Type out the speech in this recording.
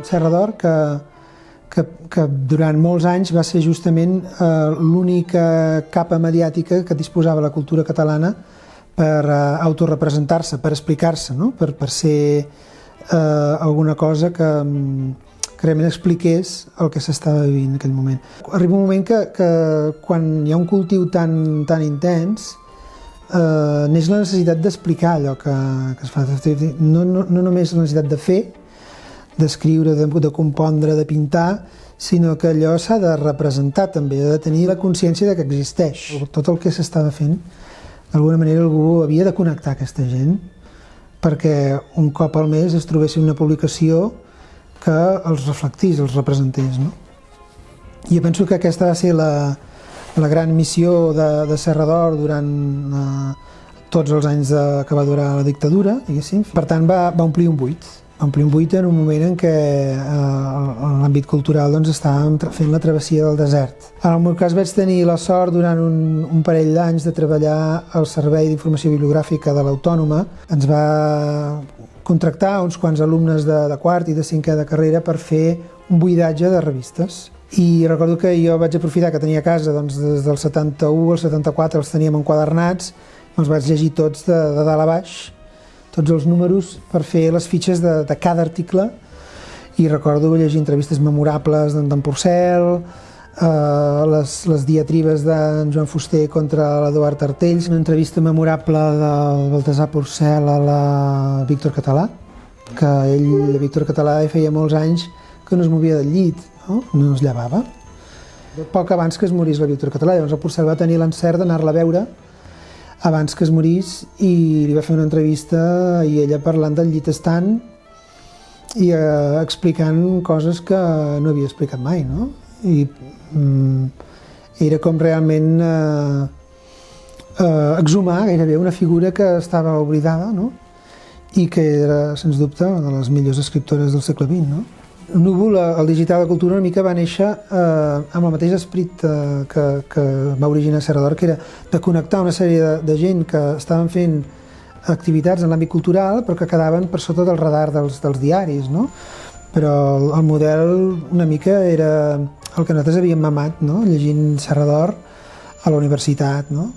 Serra d'Or, que durant molts anys va ser justament l'única capa mediàtica que disposava la cultura catalana per autorepresentar-se, per explicar-se, no? per ser alguna cosa que realment expliqués el que s'estava vivint en aquell moment. Arriba un moment que quan hi ha un cultiu tan intens, neix la necessitat d'explicar allò que es fa. No només la necessitat de fer, d'escriure, de compondre, de pintar, sinó que allò s'ha de representar també, ha de tenir la consciència de que existeix. Tot el que s'estava fent, d'alguna manera algú havia de connectar aquesta gent perquè un cop al mes es trobessin una publicació que els reflectís, els representés. No? I jo penso que aquesta va ser la gran missió de Serra d'Or durant tots els anys que va durar la dictadura, diguéssim. Per tant, va omplir un buit. Va omplir un buit en un moment en què en l'àmbit cultural estàvem fent la travessia del desert. En el meu cas vaig tenir la sort durant un parell d'anys de treballar al Servei d'Informació Bibliogràfica de l'Autònoma. Ens va contractar uns quants alumnes de quart i de cinquè de carrera per fer un buidatge de revistes. I recordo que jo vaig aprofitar que tenia a casa, des del 71 al 74 els teníem enquadernats, els vaig llegir tots de dalt a baix, tots els números, per fer les fitxes de cada article. I recordo llegir entrevistes memorables d'en Porcel, les diatribes d'en Joan Fuster contra l'Eduard Artells, una entrevista memorable del Baltasar Porcel a la Víctor Català, que ell, Víctor Català, feia molts anys que no es movia del llit, no es llevava. Poc abans que es morís la Víctor Català, llavors el Porcel va tenir l'encert d'anar-la a veure abans que es morís i li va fer una entrevista i ella parlant del llit estant i explicant coses que no havia explicat mai, no? I era com realment exhumar gairebé una figura que estava oblidada, no? I que era, sens dubte, una de les millors escriptores del segle XX, no? Núvol, el digital de cultura, una mica va néixer amb el mateix esperit que va originar Serra d'Or, que era de connectar una sèrie de gent que estaven fent activitats en l'àmbit cultural però que quedaven per sota del radar dels diaris, no? Però el model una mica era el que nosaltres havíem mamat, no? Llegint Serra d'Or a la universitat, no?